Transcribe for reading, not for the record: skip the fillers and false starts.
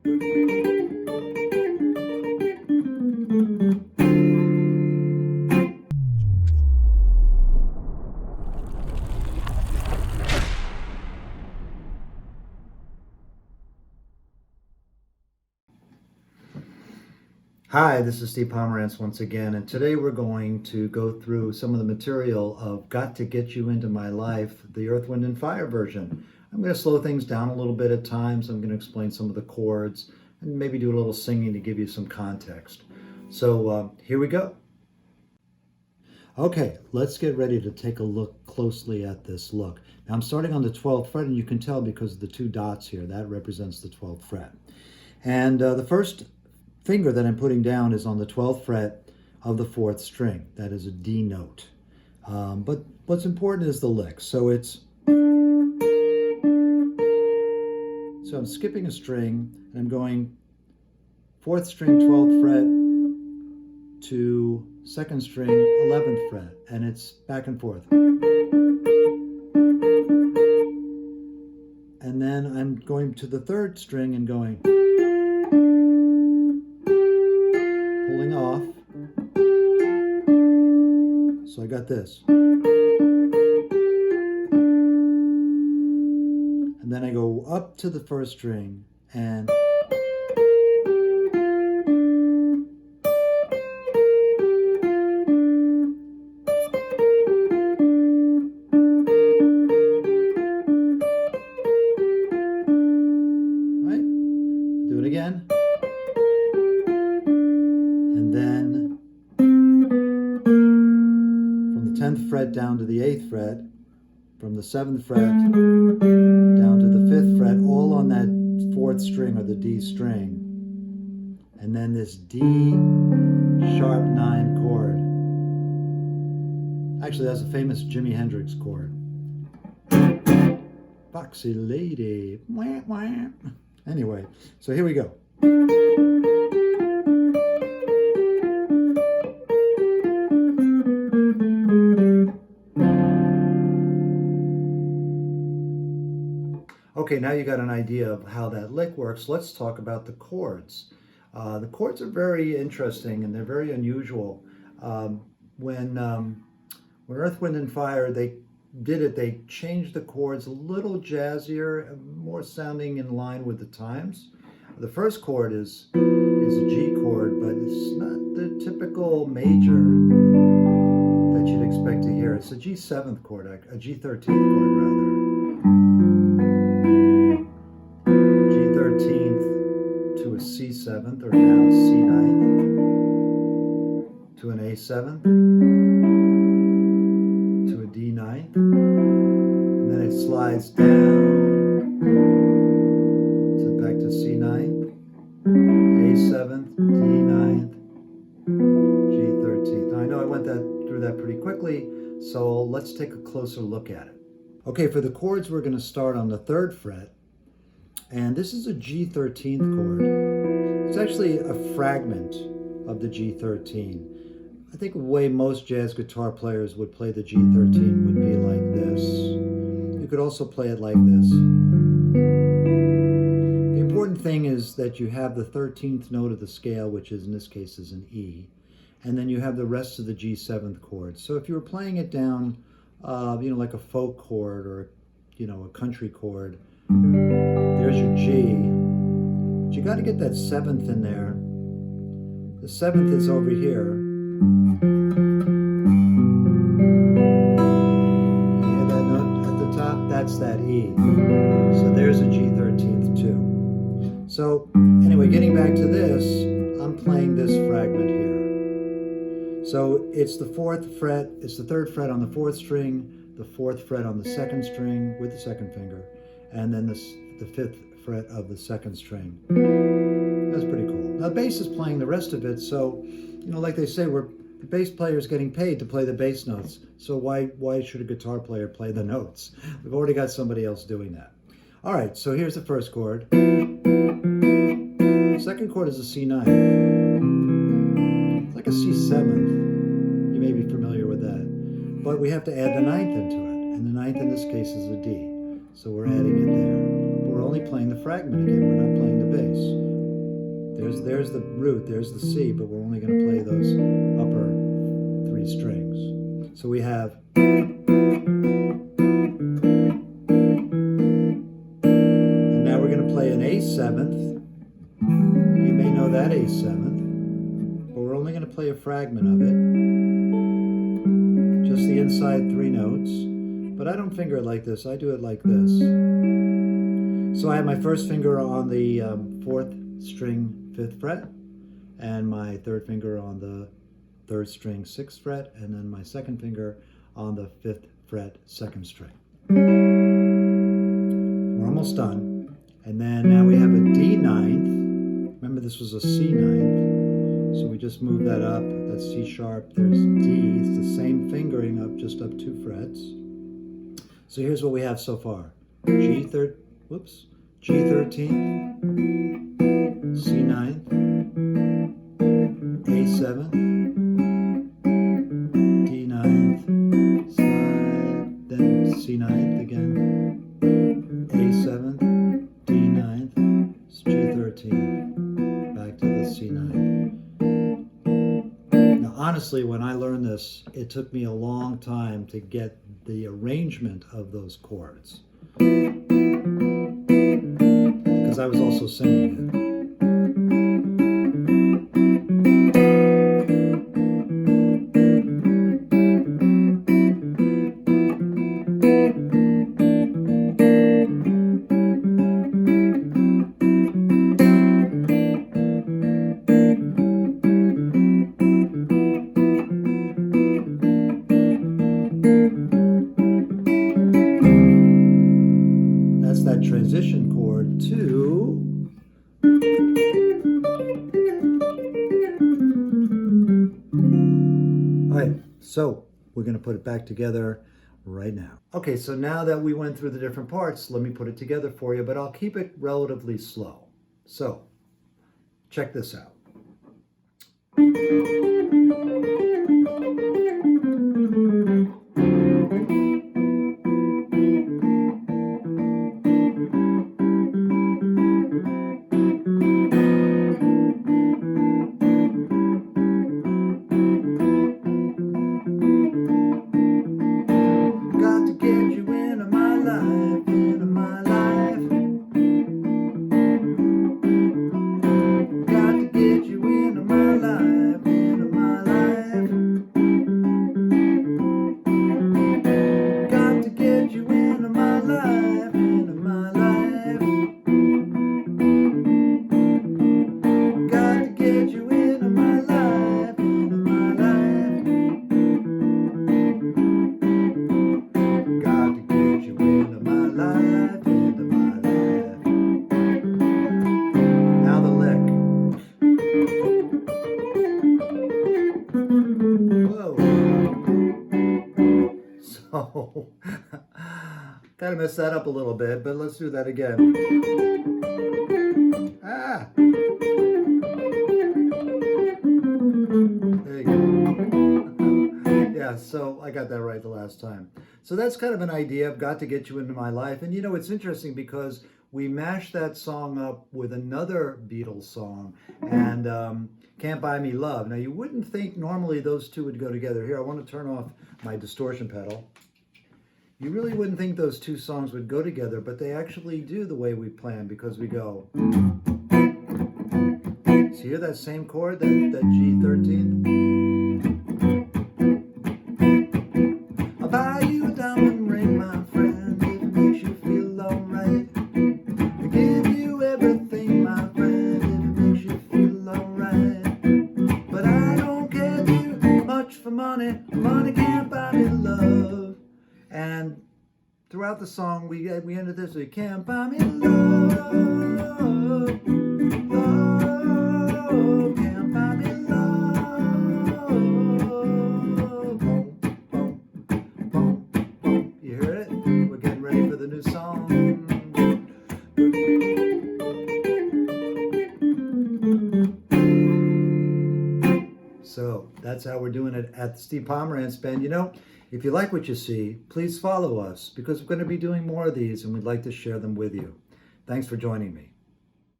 Hi, this is Steve Pomerantz once again, and today we're going to go through some of the material of Got to Get You Into My Life, the Earth, Wind, and Fire version. I'm going to slow things down a little bit at times. I'm going to explain some of the chords and maybe do a little singing to give you some context. So here we go. Okay, let's get ready to take a look closely at this look. Now I'm starting on the 12th fret, and you can tell because of the two dots here, that represents the 12th fret. And the first finger that I'm putting down is on the 12th fret of the 4th string. That is a D note. But what's important is the lick. So I'm skipping a string and I'm going 4th string, 12th fret to 2nd string, 11th fret, and it's back and forth. And then I'm going to the 3rd string and going, pulling off. So I got this. And then I go up to the 1st string and right? Do it again. And then from the 10th fret down to the 8th fret, from the 7th fret down to the 5th fret, all on that 4th string or the D string. And then this D sharp 9 chord. Actually, that's a famous Jimi Hendrix chord. Foxy lady. Wah, wah. Anyway, so here we go. Okay, now you got an idea of how that lick works. Let's talk about the chords. The chords are very interesting and they're very unusual. When Earth, Wind, and Fire, they changed the chords a little jazzier, more sounding in line with the times. The first chord is a G chord, but it's not the typical major that you'd expect to hear. It's a G7th chord, a G13th chord rather. G13th to a C7th, or now C9th, to an A7th, to a D9th, and then it slides down to back to C9th, A7th, D9th, G13th. Now I know I went through that pretty quickly, so let's take a closer look at it. Okay, for the chords we're going to start on the 3rd fret. And this is a G13th chord. It's actually a fragment of the G13. I think the way most jazz guitar players would play the G13 would be like this. You could also play it like this. The important thing is that you have the 13th note of the scale, which is in this case is an E, and then you have the rest of the G7th chords. So if you were playing it down, like a folk chord or, a country chord, there's your G, but you got to get that 7th in there. The 7th is over here. You hear that note at the top? That's that E. So there's a G13th too. So anyway, getting back to this, I'm playing this fragment here. So it's the 4th fret, it's the 3rd fret on the 4th string, the 4th fret on the 2nd string with the 2nd finger, and then the 5th fret of the 2nd string. That's pretty cool. Now bass is playing the rest of it, so like they say, the bass player is getting paid to play the bass notes. So why should a guitar player play the notes? We've already got somebody else doing that. All right, so here's the first chord. Second chord is a C9. It's like a C7th. You may be familiar with that. But we have to add the 9th into it, and the 9th in this case is a D. So we're adding it there. But we're only playing the fragment again, we're not playing the bass. So there's the root, there's the C, but we're only going to play those upper 3 strings. So we have, and now we're going to play an A7th. You may know that A7th, but we're only going to play a fragment of it. Just the inside 3 notes. But I don't finger it like this, I do it like this. So I have my first finger on the 4th string 5th fret, and my 3rd finger on the 3rd string 6th fret, and then my 2nd finger on the 5th fret 2nd string. We're almost done. And then now we have a D ninth. Remember this was a C ninth, so we just move that up. That's C sharp, there's D. It's the same fingering up, just up 2 frets. So here's what we have so far. G13, C ninth, A7th, D ninth, slide, then C ninth again, A7th, D ninth, G13, back to the C ninth. Now honestly, when I learned this, it took me a long time to get the arrangement of those chords, because I was also singing it. That's that transition chord to all right, so we're going to put it back together right now. Okay, so now that we went through the different parts, let me put it together for you, but I'll keep it relatively slow. So check this out. So, kind of messed that up a little bit, but let's do that again. Ah! There you go. Yeah, so I got that right the last time. So that's kind of an idea. I've got to get you into my life. And you know, it's interesting because we mashed that song up with another Beatles song, and Can't Buy Me Love. Now, you wouldn't think normally those two would go together. Here, I want to turn off my distortion pedal. You really wouldn't think those two songs would go together, but they actually do the way we planned, because we go. So hear that same chord, that G13? I'll buy you a diamond ring, my friend, if it makes you feel alright. I'll give you everything, my friend, if it makes you feel alright. But I don't care too much for money. Money can't buy me love. And throughout the song, we ended this with "Can't buy me love, love, can't buy me love." Boom, boom, boom, boom. You hear it? We're getting ready for the new song. So that's how we're doing it at the Steve Pomerantz Band. You know, if you like what you see, please follow us, because we're going to be doing more of these and we'd like to share them with you. Thanks for joining me.